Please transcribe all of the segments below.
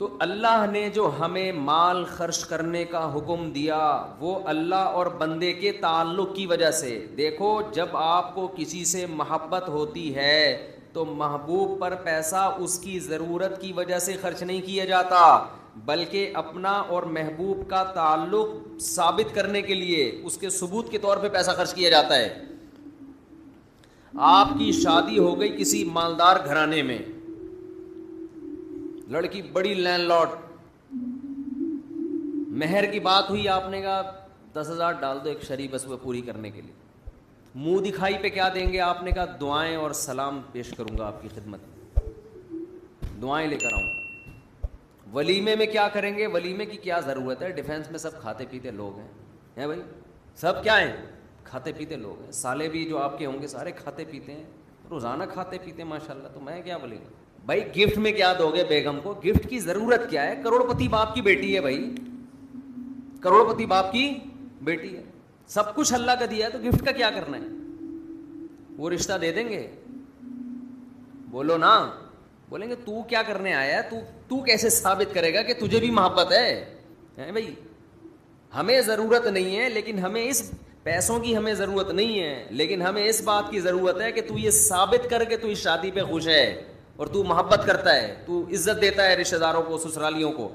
تو اللہ نے جو ہمیں مال خرچ کرنے کا حکم دیا وہ اللہ اور بندے کے تعلق کی وجہ سے. دیکھو جب آپ کو کسی سے محبت ہوتی ہے تو محبوب پر پیسہ اس کی ضرورت کی وجہ سے خرچ نہیں کیا جاتا, بلکہ اپنا اور محبوب کا تعلق ثابت کرنے کے لیے اس کے ثبوت کے طور پہ پیسہ خرچ کیا جاتا ہے. آپ کی شادی ہو گئی کسی مالدار گھرانے میں, لڑکی بڑی لینڈ لارڈ, مہر کی بات ہوئی, آپ نے کہا 10,000 ڈال دو ایک شریف بس وہ پوری کرنے کے لیے. منہ دکھائی پہ کیا دیں گے؟ آپ نے کہا دعائیں اور سلام پیش کروں گا آپ کی خدمت میں, دعائیں لے کر آؤں. ولیمے میں کیا کریں گے؟ ولیمے کی کیا ضرورت ہے؟ ڈیفینس میں سب کھاتے پیتے لوگ ہیں بھائی, سب کیا ہیں؟ کھاتے پیتے لوگ ہیں. سالے بھی جو آپ کے ہوں گے سارے کھاتے پیتے ہیں, روزانہ کھاتے پیتے ہیں ماشاءاللہ. تو میں کیا بولے گا بھائی, گفٹ میں کیا دو گے بیگم کو؟ گفٹ کی ضرورت کیا ہے؟ کروڑ پتی باپ کی بیٹی ہے بھائی, کروڑ پتی باپ کی بیٹی ہے, سب کچھ اللہ کا دیا ہے, تو گفٹ کا کیا کرنا ہے؟ وہ رشتہ دے دیں گے؟ بولو نا. بولیں گے تو کیا کرنے آیا ہے, تو کیسے ثابت کرے گا کہ تجھے بھی محبت ہے بھائی؟ ہمیں ضرورت نہیں ہے, لیکن ہمیں اس پیسوں کی ہمیں ضرورت نہیں ہے, لیکن ہمیں اس بات کی ضرورت ہے کہ تو یہ ثابت کر کے تو اس شادی پہ خوش ہے اور تو محبت کرتا ہے, تو عزت دیتا ہے رشتہ داروں کو, سسرالیوں کو.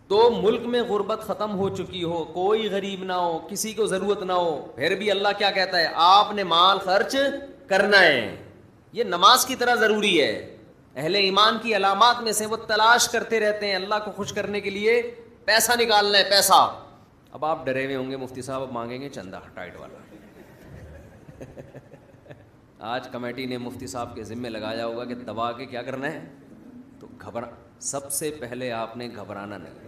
تو ملک میں غربت ختم ہو چکی ہو, کوئی غریب نہ ہو, کسی کو ضرورت نہ ہو, پھر بھی اللہ کیا کہتا ہے؟ آپ نے مال خرچ کرنا ہے. یہ نماز کی طرح ضروری ہے. اہل ایمان کی علامات میں سے وہ تلاش کرتے رہتے ہیں اللہ کو خوش کرنے کے لیے پیسہ نکالنا ہے, پیسہ. اب آپ ڈرے ہوئے ہوں گے مفتی صاحب اب مانگیں گے چندہ ٹائٹ والا. آج کمیٹی نے مفتی صاحب کے ذمہ لگایا ہوگا کہ دبا کے کیا کرنا ہے, تو سب سے پہلے آپ نے گھبرانا نہیں.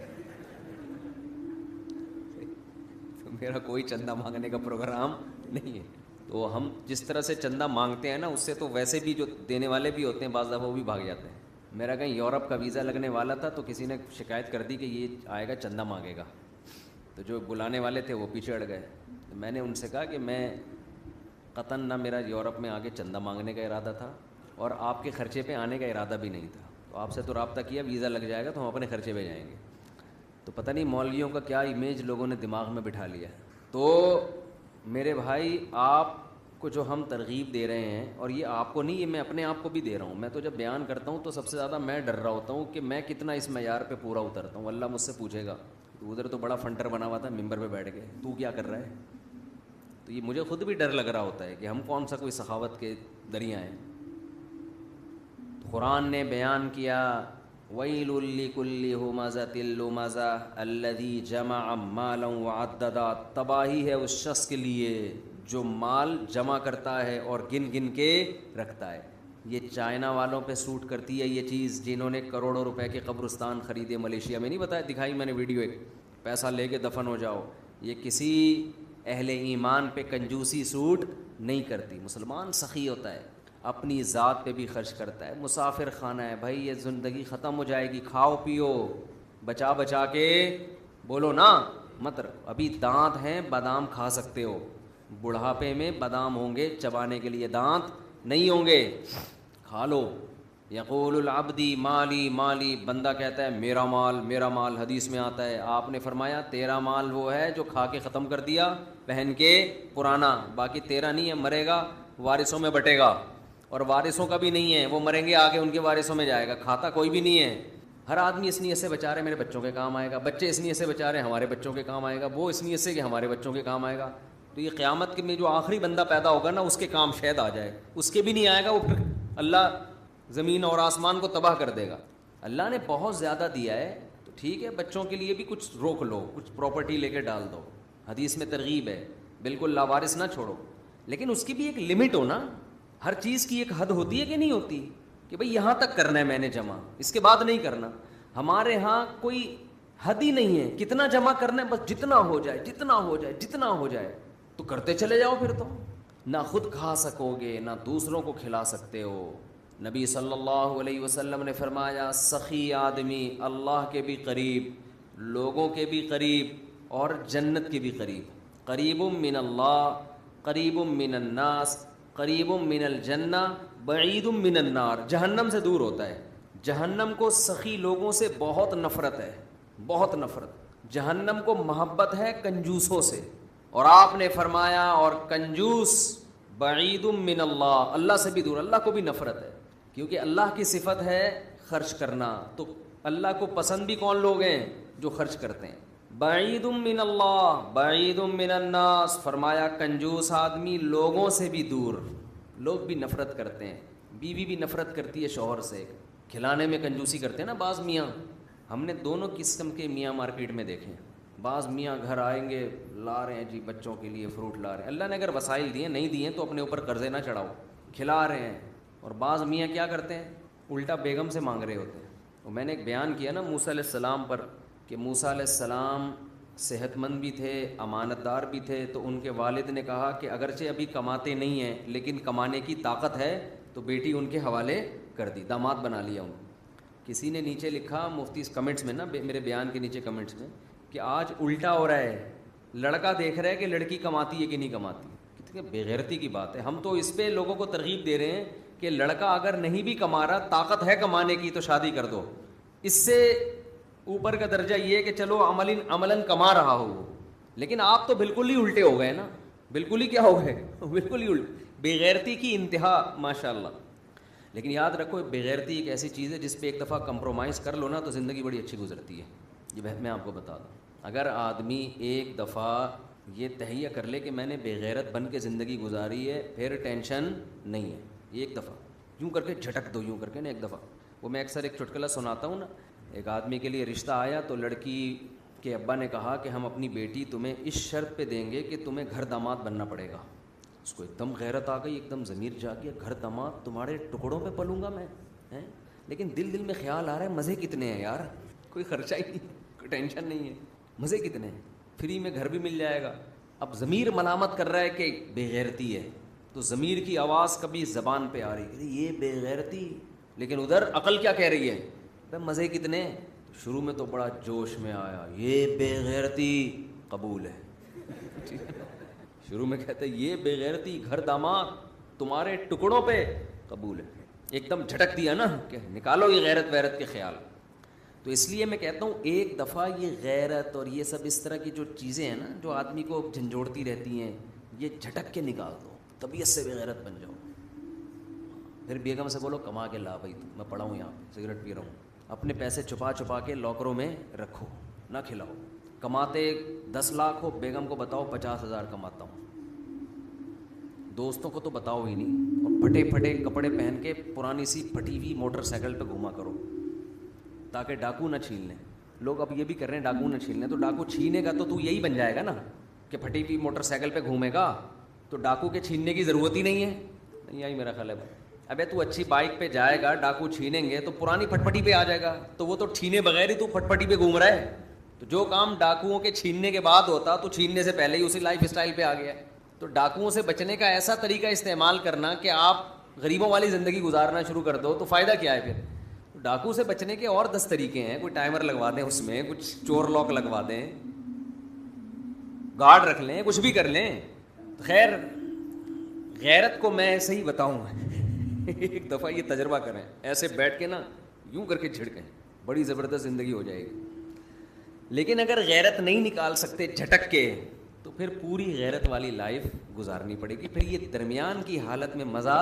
میرا کوئی چندہ مانگنے کا پروگرام نہیں ہے. تو ہم جس طرح سے چندہ مانگتے ہیں نا, اس سے تو ویسے بھی جو دینے والے بھی ہوتے ہیں بعض دفعہ وہ بھی بھاگ جاتے ہیں. میرا کہیں یورپ کا ویزا لگنے والا تھا تو کسی نے شکایت کر دی کہ یہ آئے گا چندہ مانگے گا, تو جو بلانے والے تھے وہ پیچھے اڑ گئے. تو میں نے ان سے کہا کہ میں قطعاً نہ میرا یورپ میں آگے چندہ مانگنے کا ارادہ تھا اور آپ کے خرچے پہ آنے کا ارادہ بھی نہیں تھا. تو آپ سے تو رابطہ کیا, ویزا لگ جائے گا تو ہم اپنے خرچے پہ جائیں گے. تو پتہ نہیں مولویوں کا کیا امیج لوگوں نے دماغ میں بٹھا لیا. تو میرے بھائی آپ کو جو ہم ترغیب دے رہے ہیں, اور یہ آپ کو نہیں, یہ میں اپنے آپ کو بھی دے رہا ہوں. میں تو جب بیان کرتا ہوں تو سب سے زیادہ میں ڈر رہا ہوتا ہوں کہ میں کتنا اس معیار پہ پورا اترتا ہوں. اللہ مجھ سے پوچھے گا تو ادھر تو بڑا فنٹر بنا ہوا تھا ممبر پہ بیٹھ کے, تو کیا کر رہا ہے؟ تو یہ مجھے خود بھی ڈر لگ رہا ہوتا ہے کہ ہم کون سا کوئی سخاوت کے دریا ہیں. قرآن نے بیان کیا وَيْلٌ لِّكُلِّ هُمَزَةٍ لُّمَزَةٍ الَّذِي جَمَعَ مَالًا وَعَدَّدَ. تباہی ہے اس شخص کے لیے جو مال جمع کرتا ہے اور گن گن کے رکھتا ہے. یہ چائنا والوں پہ سوٹ کرتی ہے یہ چیز, جنہوں نے کروڑوں روپے کے قبرستان خریدے ملیشیا میں. نہیں بتایا, دکھائی میں نے ویڈیو, ایک پیسہ لے کے دفن ہو جاؤ. یہ کسی اہل ایمان پہ کنجوسی سوٹ نہیں کرتی. مسلمان سخی ہوتا ہے, اپنی ذات پہ بھی خرچ کرتا ہے. مسافر خانہ ہے بھائی, یہ زندگی ختم ہو جائے گی, کھاؤ پیو بچا بچا کے, بولو نا مت. ابھی دانت ہیں, بادام کھا سکتے ہو, بڑھاپے میں بادام ہوں گے چبانے کے لیے, دانت نہیں ہوں گے, کھا لو. یقول العبدی مالی مالی, بندہ کہتا ہے میرا مال میرا مال. حدیث میں آتا ہے, آپ نے فرمایا تیرا مال وہ ہے جو کھا کے ختم کر دیا پہن کے پرانا, باقی تیرا نہیں ہے, مرے گا وارثوں میں بٹے گا. اور وارثوں کا بھی نہیں ہے, وہ مریں گے آگے ان کے وارثوں میں جائے گا, کھاتا کوئی بھی نہیں ہے. ہر آدمی اس نیت سے بچا رہے میرے بچوں کے کام آئے گا, بچے اس نیت سے بچا رہے ہمارے بچوں کے کام آئے گا, وہ اس نیت سے کہ ہمارے بچوں کے کام آئے گا. تو یہ قیامت میں جو آخری بندہ پیدا ہوگا نا, اس کے کام شاید آ جائے, اس کے بھی نہیں آئے گا, وہ پھر اللہ زمین اور آسمان کو تباہ کر دے گا. اللہ نے بہت زیادہ دیا ہے, تو ٹھیک ہے بچوں کے لیے بھی کچھ روک لو, کچھ پراپرٹی لے کے ڈال دو. حدیث میں ترغیب ہے, بالکل لاوارث نہ چھوڑو, لیکن اس کی بھی ایک لمٹ ہو نا. ہر چیز کی ایک حد ہوتی ہے کہ نہیں ہوتی, کہ بھئی یہاں تک کرنا ہے میں نے جمع, اس کے بعد نہیں کرنا. ہمارے ہاں کوئی حد ہی نہیں ہے, کتنا جمع کرنا ہے بس جتنا ہو جائے جتنا ہو جائے جتنا ہو جائے, تو کرتے چلے جاؤ. پھر تو نہ خود کھا سکو گے نہ دوسروں کو کھلا سکتے ہو. نبی صلی اللہ علیہ وسلم نے فرمایا سخی آدمی اللہ کے بھی قریب, لوگوں کے بھی قریب, اور جنت کے بھی قریب. قریب من اللہ, قریب من الناس, قریب من الجنہ, بعید من النار. جہنم سے دور ہوتا ہے, جہنم کو سخی لوگوں سے بہت نفرت ہے، بہت نفرت۔ جہنم کو محبت ہے کنجوسوں سے، اور آپ نے فرمایا اور کنجوس بعید من اللہ، اللہ سے بھی دور، اللہ کو بھی نفرت ہے، کیونکہ اللہ کی صفت ہے خرچ کرنا، تو اللہ کو پسند بھی کون لوگ ہیں؟ جو خرچ کرتے ہیں۔ بعید من اللہ بعید من الناس، فرمایا کنجوس آدمی لوگوں سے بھی دور، لوگ بھی نفرت کرتے ہیں، بیوی بھی نفرت کرتی ہے شوہر سے، کھلانے میں کنجوسی کرتے ہیں نا بعض میاں، ہم نے دونوں قسم کے میاں مارکیٹ میں دیکھے ہیں۔ بعض میاں گھر آئیں گے، لا رہے ہیں جی بچوں کے لیے فروٹ لا رہے ہیں، اللہ نے اگر وسائل دیے، نہیں دیے تو اپنے اوپر قرضے نہ چڑھاؤ، کھلا رہے ہیں۔ اور بعض میاں کیا کرتے ہیں؟ الٹا بیگم سے مانگ رہے ہوتے ہیں۔ اور میں نے ایک بیان کیا نا موسیٰ علیہ السلام پر، کہ موسیٰ علیہ السلام صحت مند بھی تھے، امانت دار بھی تھے، تو ان کے والد نے کہا کہ اگرچہ ابھی کماتے نہیں ہیں لیکن کمانے کی طاقت ہے، تو بیٹی ان کے حوالے کر دی، داماد بنا لیا ان کو۔ کسی نے نیچے لکھا مفتی کمنٹس میں نا، میرے بیان کے نیچے کمنٹس میں، کہ آج الٹا ہو رہا ہے، لڑکا دیکھ رہا ہے کہ لڑکی کماتی ہے کہ نہیں کماتی۔ کتنی بے غیرتی کی بات ہے۔ ہم تو اس پہ لوگوں کو ترغیب دے رہے ہیں کہ لڑکا اگر نہیں بھی کما رہا، طاقت ہے کمانے کی، تو شادی کر دو۔ اس سے اوپر کا درجہ یہ ہے کہ چلو عملاً کما رہا ہو وہ، لیکن آپ تو بالکل ہی الٹے ہو گئے نا، بالکل ہی کیا ہو گئے، بالکل ہی الٹے، بے غیرتی کی انتہا ماشاءاللہ۔ لیکن یاد رکھو بے غیرتی ایک ایسی چیز ہے جس پہ ایک دفعہ کمپرومائز کر لو نا تو زندگی بڑی اچھی گزرتی ہے۔ یہ میں آپ کو بتا دوں، اگر آدمی ایک دفعہ یہ تہیہ کر لے کہ میں نے بے غیرت بن کے زندگی گزاری ہے، پھر ٹینشن نہیں ہے۔ ایک دفعہ یوں کر کے جھٹک دو، یوں کر کے نا ایک دفعہ۔ وہ میں اکثر ایک چٹکلا سناتا ہوں نا، ایک آدمی کے لیے رشتہ آیا تو لڑکی کے ابا نے کہا کہ ہم اپنی بیٹی تمہیں اس شرط پہ دیں گے کہ تمہیں گھر داماد بننا پڑے گا۔ اس کو ایک دم غیرت آ گئی، ایک دم ضمیر جا گیا، گھر داماد تمہارے ٹکڑوں پہ پلوں گا میں ہیں؟ لیکن دل میں خیال آ رہا ہے مزے کتنے ہیں یار، کوئی خرچہ ہی نہیں، کوئی ٹینشن نہیں ہے، مزے کتنے ہیں، فری میں گھر بھی مل جائے گا۔ اب ضمیر ملامت کر رہا ہے کہ بے غیرتی ہے، تو ضمیر کی آواز کبھی زبان پہ آ رہی ہے یہ بے غیرتی، لیکن ادھر عقل کیا کہہ رہی ہے؟ مزے کتنے۔ شروع میں تو بڑا جوش میں آیا، یہ بے غیرتی قبول ہے، شروع میں کہتے ہیں یہ بے غیرتی گھر داماد تمہارے ٹکڑوں پہ قبول ہے، ایک دم جھٹک دیا نا کہ نکالو یہ غیرت ویرت کے خیال۔ تو اس لیے میں کہتا ہوں ایک دفعہ یہ غیرت اور یہ سب اس طرح کی جو چیزیں ہیں نا جو آدمی کو جھنجھوڑتی رہتی ہیں، یہ جھٹک کے نکال دو، طبیعت سے بے غیرت بن جاؤ۔ پھر بیگم سے بولو کما کے لا بھائی، میں پڑا ہوں یہاں پہ سگریٹ پی رہا ہوں، اپنے پیسے چھپا چھپا کے لاکروں میں رکھو، نہ کھلاؤ۔ کماتے 10 لاکھ ہو، بیگم کو بتاؤ 50,000 کماتا ہوں، دوستوں کو تو بتاؤ ہی نہیں، اور پھٹے پھٹے کپڑے پہن کے پرانی سی پھٹی ہوئی موٹر سائیکل پہ گھوما کرو تاکہ ڈاکو نہ چھین لیں۔ لوگ اب یہ بھی کر رہے ہیں ڈاکو نہ چھین لیں، تو ڈاکو چھینے گا تو یہی بن جائے گا نا کہ پھٹی ہوئی موٹر سائیکل پہ گھومے گا، تو ڈاکو کے چھیننے کی ضرورت ہی نہیں ہے۔ نہیں آئی میرا خیال ہے، ابے تو اچھی بائک پہ جائے گا، ڈاکو چھینیں گے تو پرانی پھٹ پھٹی پہ آ جائے گا، تو وہ تو چھینے بغیر ہی تو پھٹ پھٹی پہ گھوم رہا ہے۔ تو جو کام ڈاکوؤں کے چھیننے کے بعد ہوتا تو چھیننے سے پہلے ہی اسی لائف اسٹائل پہ آ گیا ہے۔ تو ڈاکوؤں سے بچنے کا ایسا طریقہ استعمال کرنا کہ آپ غریبوں والی زندگی گزارنا شروع کر دو، تو فائدہ کیا ہے پھر؟ ڈاکو سے بچنے کے اور 10 طریقے ہیں، کوئی ٹائمر لگوا دیں، اس میں کچھ چور لاک لگوا دیں، گارڈ رکھ لیں، کچھ بھی کر لیں۔ خیر غیرت کو میں ایسے ہی بتاؤں ایک دفعہ یہ تجربہ کریں، ایسے بیٹھ کے نا یوں کر کے جھڑکیں، بڑی زبردست زندگی ہو جائے گی۔ لیکن اگر غیرت نہیں نکال سکتے جھٹک کے، تو پھر پوری غیرت والی لائف گزارنی پڑے گی، پھر یہ درمیان کی حالت میں مزہ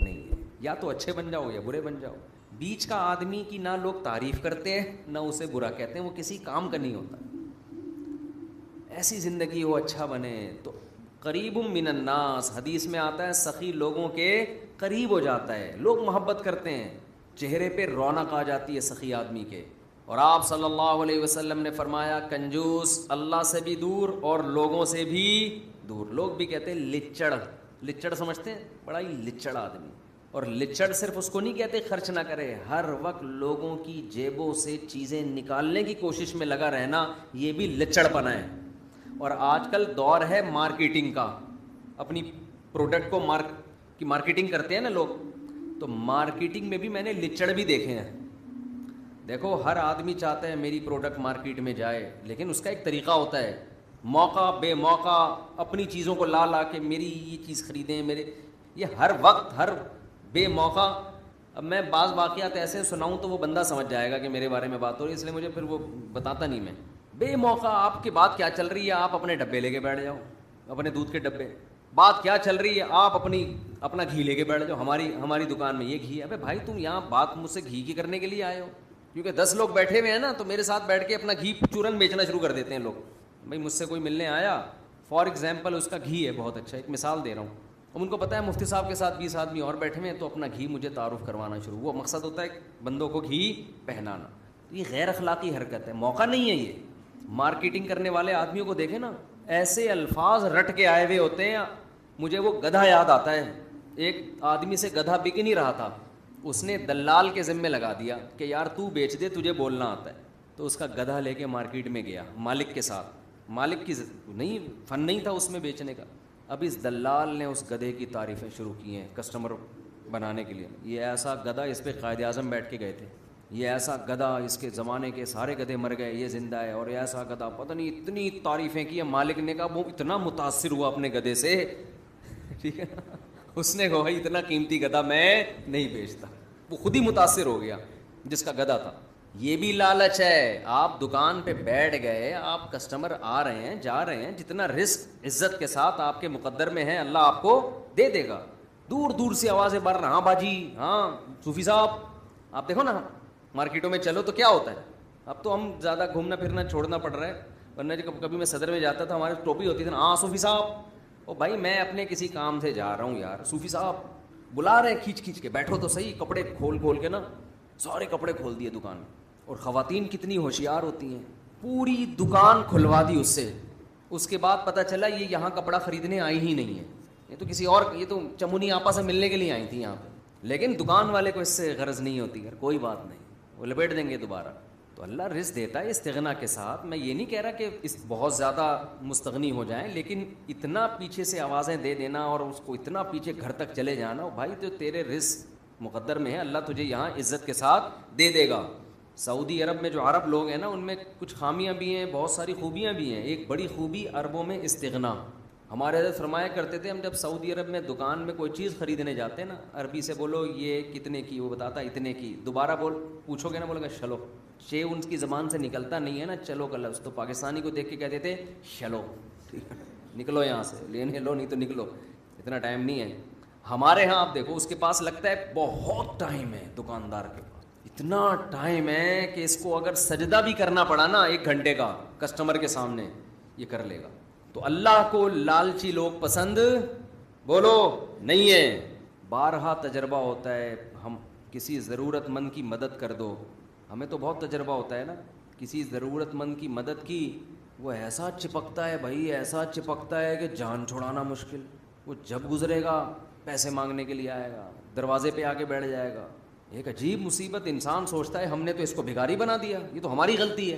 نہیں ہے، یا تو اچھے بن جاؤ یا برے بن جاؤ۔ بیچ کا آدمی کی نہ لوگ تعریف کرتے ہیں نہ اسے برا کہتے ہیں، وہ کسی کام کا نہیں ہوتا۔ ایسی زندگی ہو اچھا بنے تو قریب من الناس، حدیث میں آتا ہے سخی لوگوں کے قریب ہو جاتا ہے، لوگ محبت کرتے ہیں، چہرے پہ رونق آ جاتی ہے سخی آدمی کے۔ اور آپ صلی اللہ علیہ وسلم نے فرمایا کنجوس اللہ سے بھی دور اور لوگوں سے بھی دور۔ لوگ بھی کہتے ہیں لچڑ، لچڑ سمجھتے ہیں، بڑا ہی لچڑ آدمی۔ اور لچڑ صرف اس کو نہیں کہتے خرچ نہ کرے، ہر وقت لوگوں کی جیبوں سے چیزیں نکالنے کی کوشش میں لگا رہنا، یہ بھی لچڑ پنا ہے۔ اور آج کل دور ہے مارکیٹنگ کا، اپنی پروڈکٹ کو مارکیٹنگ کرتے ہیں نا لوگ، تو مارکیٹنگ میں بھی میں نے لچڑ بھی دیکھے ہیں۔ دیکھو ہر آدمی چاہتا ہے میری پروڈکٹ مارکیٹ میں جائے، لیکن اس کا ایک طریقہ ہوتا ہے، موقع بے موقع اپنی چیزوں کو لا کے میری یہ چیز خریدیں، میرے یہ ہر وقت ہر بے موقع اب میں بعض واقعات ایسے سناؤں تو وہ بندہ سمجھ جائے گا کہ میرے بارے میں بات ہو رہی ہے، اس لیے مجھے پھر وہ بتاتا نہیں میں. بے موقع آپ کی بات کیا چل رہی ہے، آپ اپنے ڈبے لے کے بیٹھ جاؤ، اپنے دودھ کے ڈبے. بات کیا چل رہی ہے، آپ اپنا گھی لے کے بیٹھ جاؤ، ہماری دکان میں یہ گھی ہے. ابے بھائی تم یہاں بات مجھ سے گھی کی کرنے کے لیے آئے ہو؟ کیونکہ 10 لوگ بیٹھے ہوئے ہیں نا، تو میرے ساتھ بیٹھ کے اپنا گھی چورن بیچنا شروع کر دیتے ہیں لوگ. بھائی مجھ سے کوئی ملنے آیا، فار ایگزامپل اس کا گھی ہے بہت اچھا، ایک مثال دے رہا ہوں. اب ان کو پتہ ہے مفتی صاحب کے ساتھ 20 آدمی اور بیٹھے ہوئے ہیں، تو اپنا گھی مجھے تعارف کروانا شروع. وہ مقصد ہوتا ہے بندوں کو گھی پہنانا. یہ غیر اخلاقی حرکت ہے، موقع نہیں ہے یہ. مارکیٹنگ کرنے والے آدمیوں کو دیکھیں نا، ایسے الفاظ رٹ کے آئے ہوئے ہوتے ہیں. مجھے وہ گدھا یاد آتا ہے، ایک آدمی سے گدھا بک نہیں رہا تھا، اس نے دلال کے ذمے لگا دیا کہ یار تو بیچ دے، تجھے بولنا آتا ہے. تو اس کا گدھا لے کے مارکیٹ میں گیا مالک کے ساتھ. مالک کی نہیں فن نہیں تھا اس میں بیچنے کا. اب اس دلال نے اس گدھے کی تعریفیں شروع کی ہیں کسٹمر بنانے کے لیے. یہ ایسا گدھا، اس پہ قائد اعظم بیٹھ کے گئے تھے. یہ ایسا گدھا، اس کے زمانے کے سارے گدھے مر گئے، یہ زندہ ہے. اور یہ ایسا گدھا، پتہ نہیں اتنی تعریفیں کی. مالک نے کہا وہ اتنا متاثر ہوا اپنے گدھے سے، ٹھیک ہے، اس نے کہا اتنا قیمتی گدھا میں نہیں بیچتا. وہ خود ہی متاثر ہو گیا جس کا گدھا تھا. یہ بھی لالچ ہے. آپ دکان پہ بیٹھ گئے، آپ کسٹمر آ رہے ہیں جا رہے ہیں، جتنا رزق عزت کے ساتھ آپ کے مقدر میں ہے اللہ آپ کو دے دے گا. دور دور سے آوازیں بڑھ رہا، ہاں باجی، ہاں صوفی صاحب. آپ دیکھو نا مارکیٹوں میں چلو تو کیا ہوتا ہے. اب تو ہم زیادہ گھومنا پھرنا چھوڑنا پڑ رہا ہے، ورنہ کبھی میں صدر میں جاتا تھا ہمارے ٹوپی ہوتی تھی نا، ہاں صوفی صاحب. او بھائی میں اپنے کسی کام سے جا رہا ہوں یار، صوفی صاحب بلا رہے ہیں کھینچ کھینچ کے، بیٹھو تو صحیح. کپڑے کھول کے نا، سارے کپڑے کھول دیے دکان میں. اور خواتین کتنی ہوشیار ہوتی ہیں، پوری دکان کھلوا دی اس سے. اس کے بعد پتہ چلا یہ یہاں کپڑا خریدنے آئی ہی نہیں ہے، یہ تو کسی اور، یہ تو چمونی آپا سے ملنے کے لیے آئی تھیں یہاں پہ. لیکن دکان والے کو اس سے غرض نہیں ہوتی، یار کوئی بات نہیں، وہ لپیٹ دیں گے دوبارہ. تو اللہ رزق دیتا ہے استغنا کے ساتھ. میں یہ نہیں کہہ رہا کہ اس بہت زیادہ مستغنی ہو جائیں، لیکن اتنا پیچھے سے آوازیں دے دینا اور اس کو اتنا پیچھے گھر تک چلے جانا، بھائی تو تیرے رزق مقدر میں ہے، اللہ تجھے یہاں عزت کے ساتھ دے دے گا. سعودی عرب میں جو عرب لوگ ہیں نا، ان میں کچھ خامیاں بھی ہیں، بہت ساری خوبیاں بھی ہیں. ایک بڑی خوبی عربوں میں استغنا. ہمارے حضرت فرمایا کرتے تھے، ہم جب سعودی عرب میں دکان میں کوئی چیز خریدنے جاتے ہیں نا، عربی سے بولو یہ کتنے کی، وہ بتاتا اتنے کی. دوبارہ پوچھو گے نا، بولو گے چلو. شے ان کی زبان سے نکلتا نہیں ہے نا چلو کا لفظ، تو پاکستانی کو دیکھ کے کہتے تھے چلو، نکلو یہاں سے، لینے لو نہیں تو نکلو، اتنا ٹائم نہیں ہے. ہمارے ہاں آپ دیکھو، اس کے پاس لگتا ہے بہت ٹائم ہے. دکاندار کے پاس اتنا ٹائم ہے کہ اس کو اگر سجدہ بھی کرنا پڑا نا 1 گھنٹے کا کسٹمر کے سامنے، یہ کر لے گا. تو اللہ کو لالچی لوگ پسند بولو نہیں ہے. بارہا تجربہ ہوتا ہے، ہم کسی ضرورت مند کی مدد کر دو. ہمیں تو بہت تجربہ ہوتا ہے نا، کسی ضرورت مند کی مدد کی، وہ ایسا چپکتا ہے بھائی، ایسا چپکتا ہے کہ جان چھڑانا مشکل. وہ جب گزرے گا پیسے مانگنے کے لیے آئے گا، دروازے پہ آ کے بیٹھ جائے گا. ایک عجیب مصیبت. انسان سوچتا ہے ہم نے تو اس کو بھکاری بنا دیا، یہ تو ہماری غلطی ہے.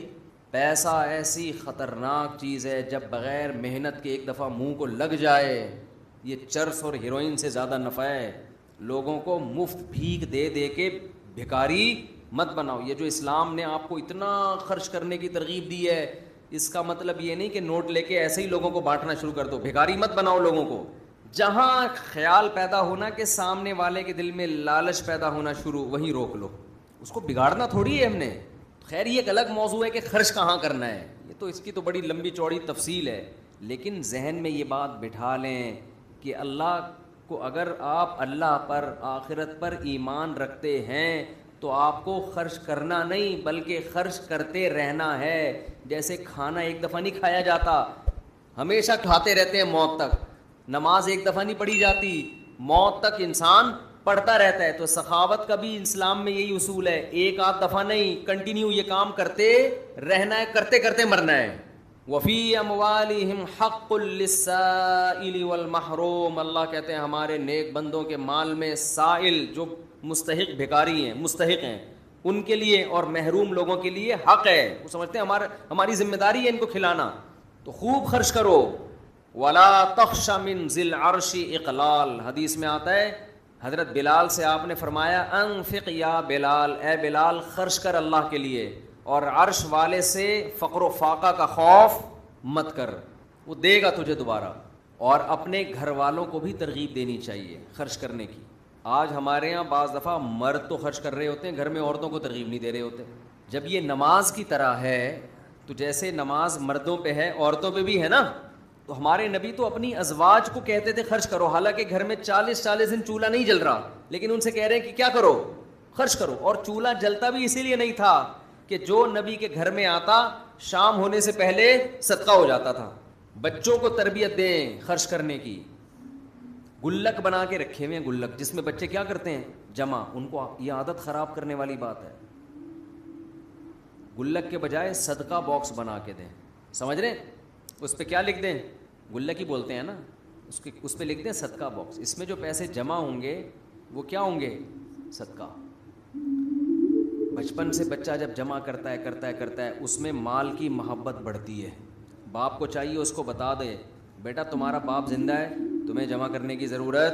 پیسہ ایسی خطرناک چیز ہے، جب بغیر محنت کے ایک دفعہ منہ کو لگ جائے، یہ چرس اور ہیروئن سے زیادہ نفع ہے. لوگوں کو مفت بھیک دے دے کے بھکاری مت بناؤ. یہ جو اسلام نے آپ کو اتنا خرچ کرنے کی ترغیب دی ہے، اس کا مطلب یہ نہیں کہ نوٹ لے کے ایسے ہی لوگوں کو بانٹنا شروع کر دو. بھکاری مت بناؤ لوگوں کو. جہاں خیال پیدا ہونا کہ سامنے والے کے دل میں لالچ پیدا ہونا شروع، وہیں روک لو. اس کو بگاڑنا تھوڑی ہے ہم نے. خیر یہ ایک الگ موضوع ہے کہ خرچ کہاں کرنا ہے، یہ تو اس کی تو بڑی لمبی چوڑی تفصیل ہے. لیکن ذہن میں یہ بات بٹھا لیں کہ اللہ کو، اگر آپ اللہ پر، آخرت پر ایمان رکھتے ہیں تو آپ کو خرچ کرنا نہیں بلکہ خرچ کرتے رہنا ہے. جیسے کھانا ایک دفعہ نہیں کھایا جاتا، ہمیشہ کھاتے رہتے ہیں موت تک. نماز ایک دفعہ نہیں پڑھی جاتی، موت تک انسان پڑھتا رہتا ہے. تو سخاوت کا بھی اسلام میں یہی اصول ہے، ایک آدھ دفعہ نہیں، کنٹینیو یہ کام کرتے رہنا ہے، کرتے کرتے مرنا ہے. وفی اموالہم حق للسائل والمحروم. اللہ کہتے ہیں ہمارے نیک بندوں کے مال میں سائل، جو مستحق بھکاری ہیں، مستحق ہیں، ان کے لیے اور محروم لوگوں کے لیے حق ہے. وہ سمجھتے ہیں ہماری ذمہ داری ہے ان کو کھلانا، تو خوب خرچ کرو. ولا تخش من ذی العرش اقلال. حدیث میں آتا ہے، حضرت بلال سے آپ نے فرمایا انفق یا بلال، اے بلال خرچ کر اللہ کے لیے، اور عرش والے سے فقر و فاقہ کا خوف مت کر، وہ دے گا تجھے دوبارہ. اور اپنے گھر والوں کو بھی ترغیب دینی چاہیے خرچ کرنے کی. آج ہمارے یہاں بعض دفعہ مرد تو خرچ کر رہے ہوتے ہیں گھر میں، عورتوں کو ترغیب نہیں دے رہے ہوتے. جب یہ نماز کی طرح ہے تو جیسے نماز مردوں پہ ہے عورتوں پہ بھی ہے نا، تو ہمارے نبی تو اپنی ازواج کو کہتے تھے خرچ کرو، حالانکہ گھر میں 40 دن چولہا نہیں جل رہا، لیکن ان سے کہہ رہے ہیں کہ کیا کرو، خرچ کرو. اور چولہا جلتا بھی اسی لیے نہیں تھا کہ جو نبی کے گھر میں آتا شام ہونے سے پہلے صدقہ ہو جاتا تھا. بچوں کو تربیت دیں خرچ کرنے کی. گلک بنا کے رکھے ہوئے ہیں، گلک جس میں بچے کیا کرتے ہیں جمع، ان کو یہ عادت خراب کرنے والی بات ہے. گلک کے بجائے صدقہ باکس بنا کے دیں. سمجھ رہے ہیں؟ اس پہ کیا لکھ دیں، گلک ہی بولتے ہیں نا، اس پہ لکھ دیں صدقہ باکس. اس میں جو پیسے جمع ہوں گے وہ کیا ہوں گے، صدقہ. بچپن سے بچہ جب جمع کرتا ہے اس میں مال کی محبت بڑھتی ہے. باپ کو چاہیے اس کو بتا دے بیٹا تمہارا باپ زندہ ہے، تمہیں جمع کرنے کی ضرورت.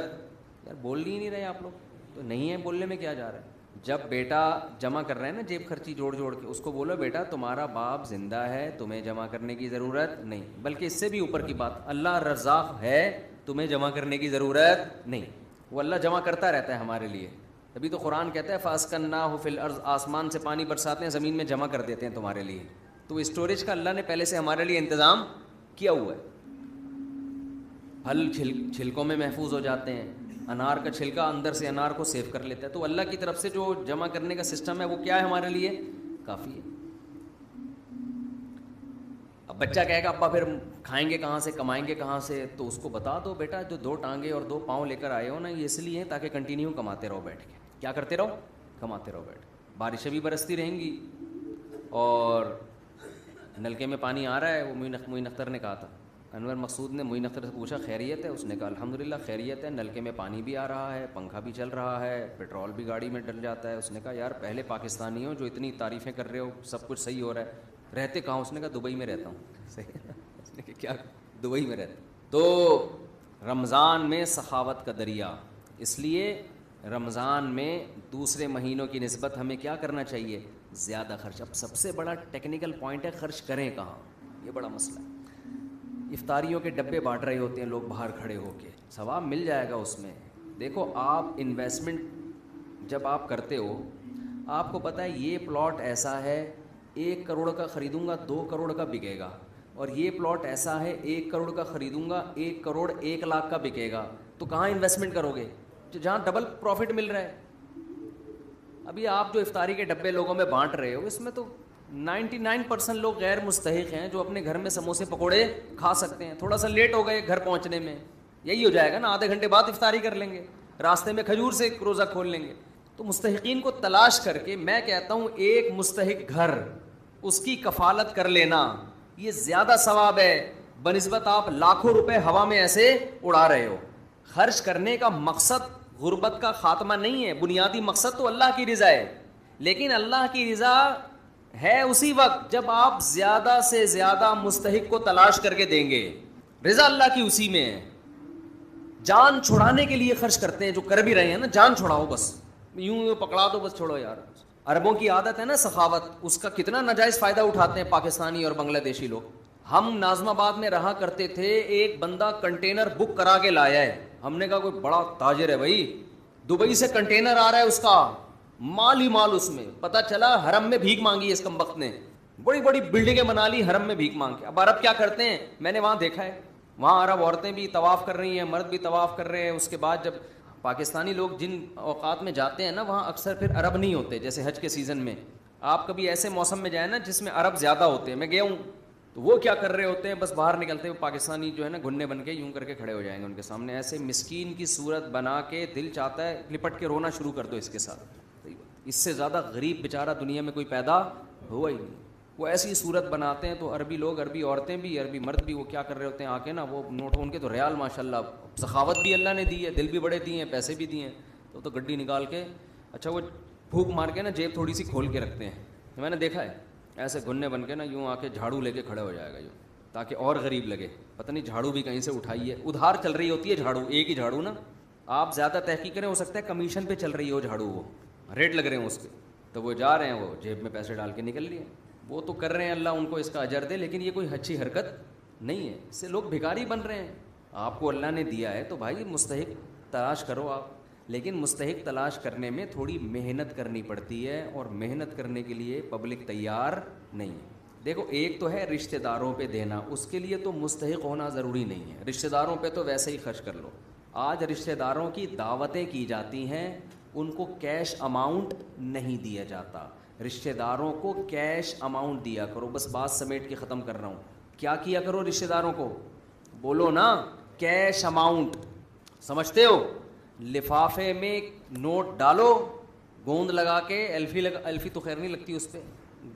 یار بول ہی نہیں رہے آپ لوگ، تو نہیں ہے بولنے میں کیا جا رہا ہے. جب بیٹا جمع کر رہا ہے نا جیب خرچی جوڑ کے، اس کو بولو بیٹا تمہارا باپ زندہ ہے، تمہیں جمع کرنے کی ضرورت نہیں. بلکہ اس سے بھی اوپر کی بات، اللہ رزاق ہے، تمہیں جمع کرنے کی ضرورت نہیں. وہ اللہ جمع کرتا رہتا ہے ہمارے لیے. ابھی تو قرآن کہتا ہے فَأَسْكَنَّاهُ فِي الْأَرْضِ، آسمان سے پانی برساتے ہیں، زمین میں جمع کر دیتے ہیں تمہارے لیے. تو اسٹوریج کا اللہ نے پہلے سے ہمارے لیے انتظام کیا ہوا ہے. پھل چھلکوں میں محفوظ ہو جاتے ہیں. انار کا چھلکا اندر سے انار کو سیو کر لیتا ہے. تو اللہ کی طرف سے جو جمع کرنے کا سسٹم ہے وہ کیا ہے ہمارے لیے، کافی ہے. اب بچہ کہے گا ابا پھر کھائیں گے کہاں سے، کمائیں گے کہاں سے، تو اس کو بتا دو بیٹا جو 2 ٹانگیں اور 2 پاؤں لے کر آئے ہو نا، یہ اس لیے تاکہ کنٹینیو کماتے رہو بیٹھ کے. کیا کرتے رہو، کماتے رہو بیٹھ کے. بارشیں بھی برستی رہیں گی اور نلکے میں پانی آ رہا ہے. وہ معین اختر نے کہا تھا، انور مقصود نے معین اختر سے پوچھا خیریت ہے، اس نے کہا الحمدللہ خیریت ہے، نلکے میں پانی بھی آ رہا ہے، پنکھا بھی چل رہا ہے، پیٹرول بھی گاڑی میں ڈل جاتا ہے. اس نے کہا یار پہلے پاکستانی ہو جو اتنی تعریفیں کر رہے ہو، سب کچھ صحیح ہو رہا ہے، رہتے کہاں؟ اس نے کہا دبئی میں رہتا ہوں. صحیح، اس نے کہا کیا، دبئی میں رہتا. تو رمضان میں سخاوت کا دریا، اس لیے رمضان میں دوسرے مہینوں کی نسبت ہمیں کیا کرنا چاہیے، زیادہ خرچ. اب سب سے بڑا ٹیکنیکل پوائنٹ ہے خرچ کریں کہاں، یہ بڑا مسئلہ ہے. افطاریوں کے ڈبے بانٹ رہے ہوتے ہیں لوگ باہر کھڑے ہو کے، ثواب مل جائے گا اس میں. دیکھو آپ انویسٹمنٹ جب آپ کرتے ہو، آپ کو پتہ ہے یہ پلاٹ ایسا ہے 1 کروڑ کا خریدوں گا 2 کروڑ کا بکے گا، اور یہ پلاٹ ایسا ہے 1 کروڑ کا خریدوں گا 1 کروڑ 1 لاکھ کا بکے گا. تو کہاں انویسٹمنٹ کرو گے، جہاں ڈبل پروفٹ مل رہا ہے. ابھی آپ جو افطاری کے ڈبے لوگوں میں بانٹ رہے ہو، اس میں تو 99% لوگ غیر مستحق ہیں جو اپنے گھر میں سموسے پکوڑے کھا سکتے ہیں. تھوڑا سا لیٹ ہو گئے گھر پہنچنے میں، یہی ہو جائے گا نا، آدھے گھنٹے بعد افطاری کر لیں گے، راستے میں کھجور سے روزہ کھول لیں گے. تو مستحقین کو تلاش کر کے، میں کہتا ہوں ایک مستحق گھر، اس کی کفالت کر لینا، یہ زیادہ ثواب ہے بنسبت آپ لاکھوں روپے ہوا میں ایسے اڑا رہے ہو. خرچ کرنے کا مقصد غربت کا خاتمہ نہیں ہے، بنیادی مقصد تو اللہ کی رضا ہے. لیکن اللہ کی رضا ہے اسی وقت جب آپ زیادہ سے زیادہ مستحق کو تلاش کر کے دیں گے. رضا اللہ کی اسی میں ہے. جان چھڑانے کے لیے خرچ کرتے ہیں جو کر بھی رہے ہیں نا، جان چھڑاؤ بس، یوں پکڑا دو بس، چھوڑو یار. عربوں کی عادت ہے نا سخاوت، اس کا کتنا ناجائز فائدہ اٹھاتے ہیں پاکستانی اور بنگلہ دیشی لوگ. ہم ناظم آباد میں رہا کرتے تھے، ایک بندہ کنٹینر بک کرا کے لایا ہے. ہم نے کہا کوئی بڑا تاجر ہے بھائی، دبئی سے کنٹینر آ رہا ہے، اس کا مال ہی مال. اس میں پتہ چلا حرم میں بھیک مانگی اس کمبخت نے، بڑی بڑی بلڈنگیں بنا لی حرم میں بھیک مانگ کے. اب عرب کیا کرتے ہیں، میں نے وہاں دیکھا ہے، وہاں عرب عورتیں بھی طواف کر رہی ہیں، مرد بھی طواف کر رہے ہیں. اس کے بعد جب پاکستانی لوگ جن اوقات میں جاتے ہیں نا، وہاں اکثر پھر عرب نہیں ہوتے. جیسے حج کے سیزن میں آپ کبھی ایسے موسم میں جائیں نا جس میں عرب زیادہ ہوتے ہیں، میں گیا ہوں، تو وہ کیا کر رہے ہوتے ہیں، بس باہر نکلتے ہوئے پاکستانی جو ہے نا گھننے بن کے یوں کر کے کھڑے ہو جائیں گے ان کے سامنے، ایسے مسکین کی صورت بنا کے دل چاہتا ہے لپٹ کے رونا شروع کر دو اس کے ساتھ. اس سے زیادہ غریب بیچارہ دنیا میں کوئی پیدا ہوا ہی نہیں. وہ ایسی صورت بناتے ہیں. تو عربی لوگ، عربی عورتیں بھی، عربی مرد بھی، وہ کیا کر رہے ہوتے ہیں آ کے نا، وہ نوٹ ان کے تو ریال ماشاءاللہ، سخاوت بھی اللہ نے دی ہے، دل بھی بڑے دیے ہیں، پیسے بھی دیے ہیں. تو گڈی نکال کے، اچھا وہ پھونک مار کے نا جیب تھوڑی سی کھول کے رکھتے ہیں، میں نے دیکھا ہے ایسے گھننے بن کے نا یوں آ کے جھاڑو لے کے کھڑے ہو جائے گا یوں، تاکہ اور غریب لگے. پتہ نہیں جھاڑو بھی کہیں سے اٹھائی ہے، ادھار چل رہی ہوتی ہے جھاڑو، ایک ہی جھاڑو نا، آپ زیادہ تحقیق کریں، ہو سکتا ہے کمیشن پہ چل رہی ہو جھاڑو، وہ ریٹ لگ رہے ہیں اس کے، تو وہ جا رہے ہیں، وہ جیب میں پیسے ڈال کے نکل لیے. وہ تو کر رہے ہیں، اللہ ان کو اس کا اجر دے، لیکن یہ کوئی اچھی حرکت نہیں ہے. اس سے لوگ بھکاری بن رہے ہیں. آپ کو اللہ نے دیا ہے تو بھائی مستحق تلاش کرو. آپ لیکن مستحق تلاش کرنے میں تھوڑی محنت کرنی پڑتی ہے، اور محنت کرنے کے لیے پبلک تیار نہیں ہے۔ دیکھو ایک تو ہے رشتہ داروں پہ دینا، اس کے لیے تو مستحق ہونا ضروری نہیں ہے، رشتہ داروں پہ تو ویسے ہی خرچ کر لو۔ آج رشتہ داروں کی دعوتیں کی جاتی ہیں، ان کو کیش اماؤنٹ نہیں دیا جاتا، رشتہ داروں کو کیش اماؤنٹ دیا کرو۔ بس بات سمیٹ کے ختم کر رہا ہوں، کیا کیا کرو رشتہ داروں کو؟ بولو نا، کیش اماؤنٹ، سمجھتے ہو؟ لفافے میں نوٹ ڈالو، گوند لگا کے، الفی تو خیر نہیں لگتی اس پہ،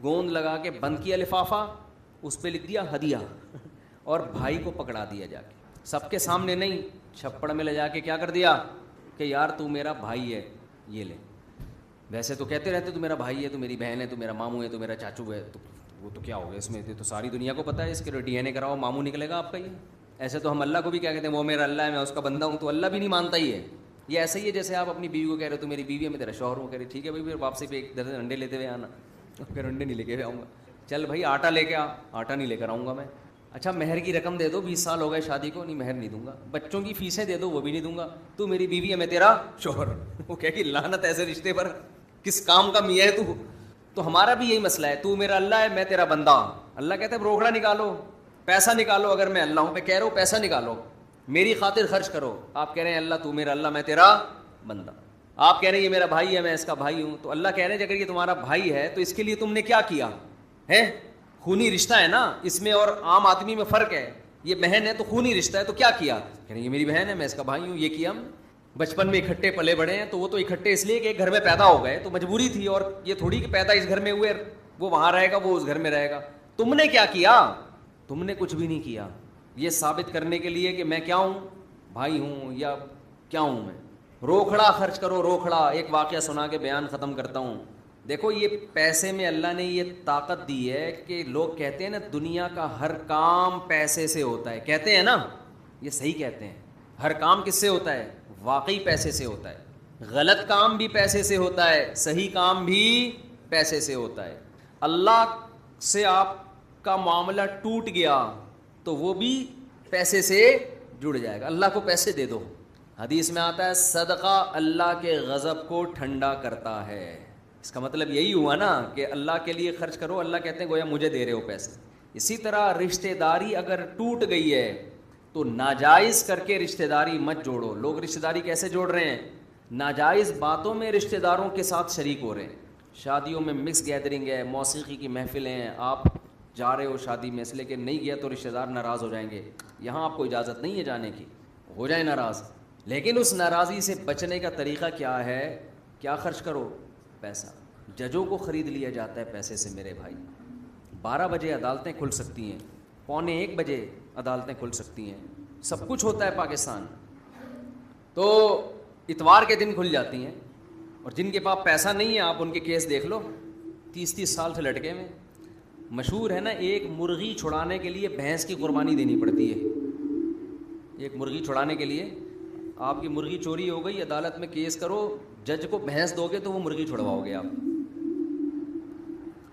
گوند لگا کے بند کیا لفافہ، اس پہ لکھ دیا ہدیہ، اور بھائی کو پکڑا دیا جا کے، سب کے سامنے نہیں، چھپڑ میں لے جا کے کیا کر دیا کہ یار تو میرا بھائی ہے، یہ لے۔ ویسے تو کہتے رہتے تو میرا بھائی ہے، تو میری بہن ہے، تو میرا ماموں ہے، تو میرا چاچو ہے، تو وہ تو کیا ہو گیا اس میں، تو ساری دنیا کو پتہ ہے، اس کے ڈی این اے کراؤ ماموں نکلے گا آپ کا۔ یہ ایسے تو ہم اللہ کو بھی کیا کہتے ہیں، وہ میرا اللہ ہے، میں اس کا بندہ ہوں، تو اللہ بھی نہیں مانتا ہی ہے۔ یہ ایسا ہی ہے جیسے آپ اپنی بیوی کو کہہ رہے ہو تو میری بیوی ہے، میں تیرا شوہر ہوں، کہہ رہے ٹھیک ہے بھائی، پھر واپسی پہ ایک درجن انڈے لیتے ہوئے آنا، پھر انڈے نہیں لے کے آؤں گا، چل بھائی آٹا لے کے آ، آٹا نہیں لے کر آؤں گا میں۔ اچھا مہر کی رقم دے دو، 20 سال ہو گئے شادی کو، نہیں مہر نہیں دوں گا۔ بچوں کی فیسیں دے دو، وہ بھی نہیں دوں گا، تو میری بیوی ہے، میں تیرا شوہر۔ وہ کہے کہ لعنت ایسے رشتے پر، کس کام کا میاں ہے تو؟ تو ہمارا بھی یہی مسئلہ ہے، تو میرا اللہ ہے، میں تیرا بندہ۔ اللہ کہتا ہے روکڑا نکالو، پیسہ نکالو، اگر میں اللہ ہوں، میں کہہ رہا ہوں پیسہ نکالو، میری خاطر خرچ کرو۔ آپ کہہ رہے ہیں اللہ تو میرا اللہ، میں تیرا بندہ۔ آپ کہہ رہے ہیں یہ میرا بھائی ہے، میں اس کا بھائی ہوں، تو اللہ کہہ رہے ہیں اگر یہ تمہارا بھائی ہے تو اس کے لیے تم نے کیا کیا ہے؟ خونی رشتہ ہے نا اس میں، اور عام آدمی میں فرق ہے۔ یہ بہن ہے تو خونی رشتہ ہے، تو کیا کیا؟ کہہ رہے ہیں یہ میری بہن ہے، میں اس کا بھائی ہوں، یہ کیا ہم بچپن میں اکٹھے پلے بڑے ہیں، تو وہ تو اکٹھے اس لیے کہ ایک گھر میں پیدا ہو گئے، تو مجبوری تھی، اور یہ تھوڑی کہ پیدا اس گھر میں ہوئے وہ وہاں رہے گا، وہ اس گھر میں رہے گا۔ تم نے کیا کیا؟ تم نے کچھ بھی نہیں کیا، یہ ثابت کرنے کے لیے کہ میں کیا ہوں، بھائی ہوں یا کیا ہوں میں۔ روکھڑا خرچ کرو، روکھڑا۔ ایک واقعہ سنا کے بیان ختم کرتا ہوں۔ دیکھو یہ پیسے میں اللہ نے یہ طاقت دی ہے کہ لوگ کہتے ہیں نا دنیا کا ہر کام پیسے سے ہوتا ہے، کہتے ہیں نا، یہ صحیح کہتے ہیں، ہر کام کس سے ہوتا ہے؟ واقعی پیسے سے ہوتا ہے۔ غلط کام بھی پیسے سے ہوتا ہے، صحیح کام بھی پیسے سے ہوتا ہے۔ اللہ سے آپ کا معاملہ ٹوٹ گیا تو وہ بھی پیسے سے جڑ جائے گا، اللہ کو پیسے دے دو۔ حدیث میں آتا ہے صدقہ اللہ کے غضب کو ٹھنڈا کرتا ہے۔ اس کا مطلب یہی ہوا نا کہ اللہ کے لیے خرچ کرو، اللہ کہتے ہیں گویا مجھے دے رہے ہو پیسے۔ اسی طرح رشتہ داری اگر ٹوٹ گئی ہے تو ناجائز کر کے رشتہ داری مت جوڑو۔ لوگ رشتہ داری کیسے جوڑ رہے ہیں؟ ناجائز باتوں میں رشتہ داروں کے ساتھ شریک ہو رہے ہیں۔ شادیوں میں مکس گیدرنگ ہے، موسیقی کی محفلیں ہیں، آپ جا رہے ہو شادی میں، اس لیے کہ نہیں گیا تو رشتہ دار ناراض ہو جائیں گے، یہاں آپ کو اجازت نہیں ہے جانے کی، ہو جائے ناراض، لیکن اس ناراضی سے بچنے کا طریقہ کیا ہے؟ کیا خرچ کرو؟ پیسہ۔ ججوں کو خرید لیا جاتا ہے پیسے سے میرے بھائی۔ 12 بجے عدالتیں کھل سکتی ہیں، 12:45 بجے عدالتیں کھل سکتی ہیں، سب کچھ ہوتا ہے پاکستان، تو اتوار کے دن کھل جاتی ہیں، اور جن کے پاس پیسہ نہیں ہے آپ ان کے کیس دیکھ لو، 30 سال سے لٹکے میں۔ مشہور ہے نا، ایک مرغی چھڑانے کے لیے بھینس کی قربانی دینی پڑتی ہے۔ ایک مرغی چھڑانے کے لیے، آپ کی مرغی چوری ہو گئی، عدالت میں کیس کرو، جج کو بھینس دو گے تو وہ مرغی چھڑواؤ گے آپ۔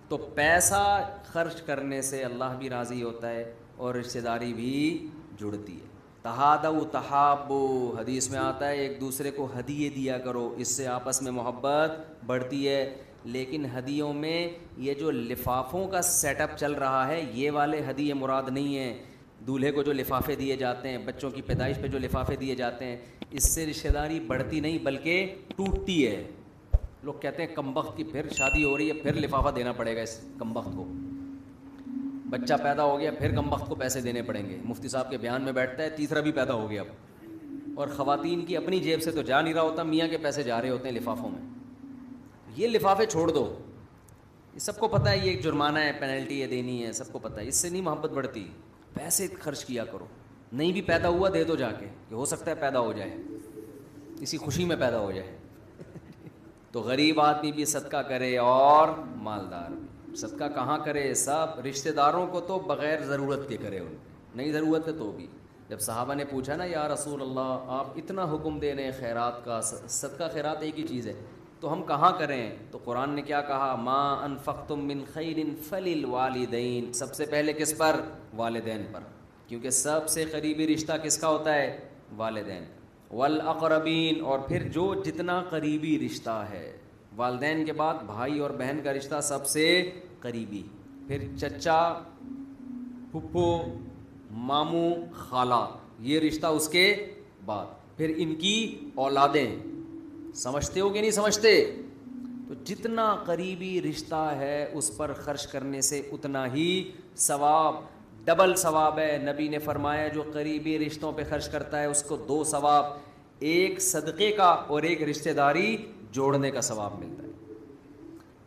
تو پیسہ خرچ کرنے سے اللہ بھی راضی ہوتا ہے اور رشتہ داری بھی جڑتی ہے۔ تہادوا تحابوا، حدیث میں آتا ہے ایک دوسرے کو ہدیے دیا کرو، اس سے آپس میں محبت بڑھتی ہے۔ لیکن ہدیوں میں یہ جو لفافوں کا سیٹ اپ چل رہا ہے، یہ والے ہدیے مراد نہیں ہیں۔ دولہے کو جو لفافے دیے جاتے ہیں، بچوں کی پیدائش پہ جو لفافے دیے جاتے ہیں، اس سے رشتہ داری بڑھتی نہیں بلکہ ٹوٹتی ہے۔ لوگ کہتے ہیں کمبخت کی پھر شادی ہو رہی ہے، پھر لفافہ دینا پڑے گا اس کمبخت کو، بچہ پیدا ہو گیا پھر کمبخت کو پیسے دینے پڑیں گے۔ مفتی صاحب کے بیان میں بیٹھتا ہے تیسرا بھی پیدا ہو گیا اب، اور خواتین کی اپنی جیب سے تو جا نہیں رہا ہوتا، میاں کے پیسے جا رہے ہوتے ہیں لفافوں میں۔ یہ لفافے چھوڑ دو، یہ سب کو پتہ ہے، یہ ایک جرمانہ ہے، پینلٹی ہے دینی ہے، سب کو پتہ ہے، اس سے نہیں محبت بڑھتی۔ پیسے خرچ کیا کرو، نہیں بھی پیدا ہوا دے دو جا کے، کہ ہو سکتا ہے پیدا ہو جائے، اسی خوشی میں پیدا ہو جائے۔ تو غریب آدمی بھی صدقہ کرے اور مالدار بھی۔ صدقہ کہاں کرے؟ سب رشتہ داروں کو تو بغیر ضرورت کے کرے، ان نہیں ضرورت ہے تو بھی۔ جب صحابہ نے پوچھا نا یا رسول اللہ آپ اتنا حکم دے رہے ہیں خیرات کا، صدقہ خیرات ایک ہی چیز ہے، تو ہم کہاں کریں؟ تو قرآن نے کیا کہا؟ ما انفقتم من خیر فللوالدین، سب سے پہلے کس پر؟ والدین پر، کیونکہ سب سے قریبی رشتہ کس کا ہوتا ہے؟ والدین۔ والاقربین، اور پھر جو جتنا قریبی رشتہ ہے، والدین کے بعد بھائی اور بہن کا رشتہ سب سے قریبی، پھر چچا، پھپھو، ماموں، خالہ، یہ رشتہ اس کے بعد، پھر ان کی اولادیں. سمجھتے ہو کہ نہیں سمجھتے؟ تو جتنا قریبی رشتہ ہے اس پر خرچ کرنے سے اتنا ہی ثواب، ڈبل ثواب ہے. نبی نے فرمایا جو قریبی رشتوں پہ خرچ کرتا ہے اس کو 2 ثواب، ایک صدقے کا اور ایک رشتہ داری جوڑنے کا ثواب ملتا ہے.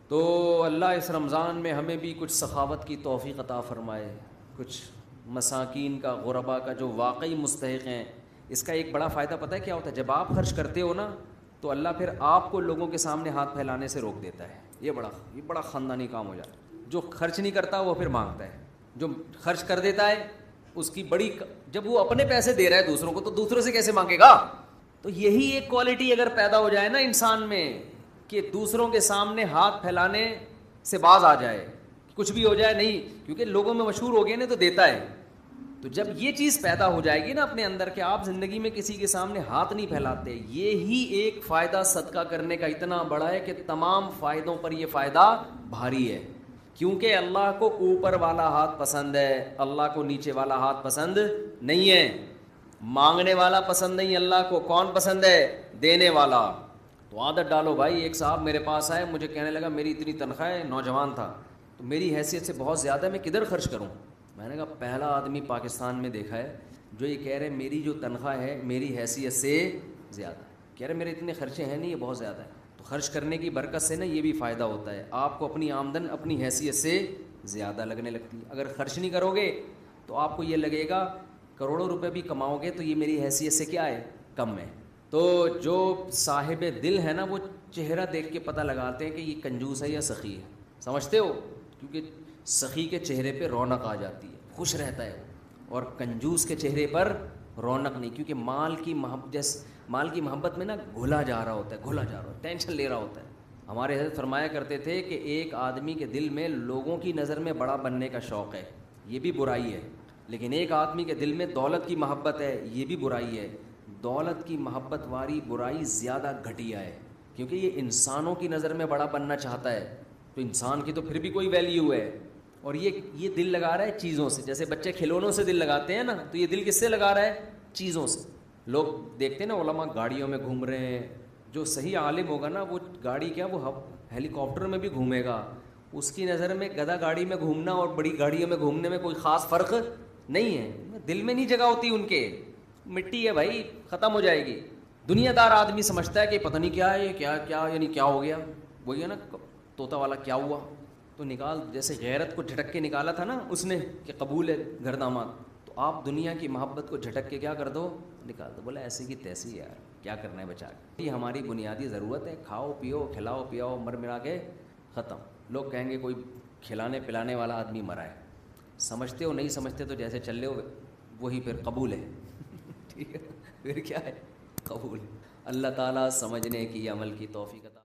تو اللہ اس رمضان میں ہمیں بھی کچھ سخاوت کی توفیق عطا فرمائے، کچھ مساکین کا، غربا کا جو واقعی مستحق ہیں. اس کا ایک بڑا فائدہ پتہ ہے کیا ہوتا ہے؟ جب آپ خرچ کرتے ہو نا تو اللہ پھر آپ کو لوگوں کے سامنے ہاتھ پھیلانے سے روک دیتا ہے. یہ بڑا خاندانی کام ہو جاتا ہے. جو خرچ نہیں کرتا وہ پھر مانگتا ہے، جو خرچ کر دیتا ہے اس کی بڑی، جب وہ اپنے پیسے دے رہا ہے دوسروں کو تو دوسروں سے کیسے مانگے گا؟ تو یہی ایک کوالٹی اگر پیدا ہو جائے نا انسان میں کہ دوسروں کے سامنے ہاتھ پھیلانے سے باز آ جائے، کچھ بھی ہو جائے نہیں، کیونکہ لوگوں میں مشہور ہو گئے نا تو دیتا ہے. تو جب یہ چیز پیدا ہو جائے گی نا اپنے اندر کہ آپ زندگی میں کسی کے سامنے ہاتھ نہیں پھیلاتے، یہی ایک فائدہ صدقہ کرنے کا اتنا بڑا ہے کہ تمام فائدوں پر یہ فائدہ بھاری ہے. کیونکہ اللہ کو اوپر والا ہاتھ پسند ہے، اللہ کو نیچے والا ہاتھ پسند نہیں ہے. مانگنے والا پسند نہیں اللہ کو، کون پسند ہے؟ دینے والا. تو عادت ڈالو بھائی. ایک صاحب میرے پاس آئے، مجھے کہنے لگا میری اتنی تنخواہ ہے، نوجوان تھا، تو میری حیثیت سے بہت زیادہ ہے، میں کدھر خرچ کروں؟ میں نے کہا پہلا آدمی پاکستان میں دیکھا ہے جو یہ کہہ رہے میری جو تنخواہ ہے میری حیثیت سے زیادہ ہے. کہہ رہے میرے اتنے خرچے ہیں نہیں، یہ بہت زیادہ ہے. تو خرچ کرنے کی برکت سے نا یہ بھی فائدہ ہوتا ہے، آپ کو اپنی آمدن اپنی حیثیت سے زیادہ لگنے لگتی ہے. اگر خرچ نہیں کرو گے تو آپ کو یہ لگے گا کروڑوں روپے بھی کماؤ گے تو یہ میری حیثیت سے کیا ہے؟ کم ہے. تو جو صاحب دل ہے نا وہ چہرہ دیکھ کے پتہ لگاتے ہیں کہ یہ کنجوس ہے یا سخی ہے. سمجھتے ہو؟ کیونکہ سخی کے چہرے پہ رونق آ جاتی ہے، خوش رہتا ہے، اور کنجوس کے چہرے پر رونق نہیں، کیونکہ مال کی محبت میں نا گھلا جا رہا ہوتا ہے، ٹینشن لے رہا ہوتا ہے. ہمارے حضرت فرمایا کرتے تھے کہ ایک آدمی کے دل میں لوگوں کی نظر میں بڑا بننے کا شوق ہے، یہ بھی برائی ہے. لیکن ایک آدمی کے دل میں دولت کی محبت ہے، یہ بھی برائی ہے. دولت کی محبت والی برائی زیادہ گھٹیا ہے، کیونکہ یہ انسانوں کی نظر میں بڑا بننا چاہتا ہے، تو انسان کی تو پھر بھی کوئی ویلیو ہے. اور یہ دل لگا رہا ہے چیزوں سے. جیسے بچے کھلونوں سے دل لگاتے ہیں نا، تو یہ دل کس سے لگا رہا ہے؟ چیزوں سے. لوگ دیکھتے ہیں نا علماء گاڑیوں میں گھوم رہے ہیں، جو صحیح عالم ہوگا نا وہ گاڑی کیا وہ ہیلی کاپٹر میں بھی گھومے گا. اس کی نظر میں گدھا گاڑی میں گھومنا اور بڑی گاڑیوں میں گھومنے میں کوئی خاص فرق نہیں ہے. دل میں نہیں جگہ ہوتی ان کے، مٹی ہے بھائی، ختم ہو جائے گی. دنیا دار آدمی سمجھتا ہے کہ پتہ نہیں کیا ہے، کیا یعنی کیا ہو گیا، وہی ہے نا طوطا والا کیا ہوا تو نکال، جیسے غیرت کو جھٹک کے نکالا تھا نا اس نے کہ قبول ہے گھر داماد. تو آپ دنیا کی محبت کو جھٹک کے کیا کر دو؟ نکال دو. بولا ایسی کی تیسی یار، کیا کرنا ہے بچا کے، یہ ہماری بنیادی ضرورت ہے. کھاؤ پیو کھلاؤ پیاؤ، مر مرا کے ختم. لوگ کہیں گے کوئی کھلانے پلانے والا آدمی مرا ہے. سمجھتے ہو نہیں سمجھتے تو جیسے چل رہے ہو وہی پھر قبول ہے. ٹھیک ہے، پھر کیا ہے؟ قبول. اللہ تعالیٰ سمجھنے کی عمل کی توفیق عطا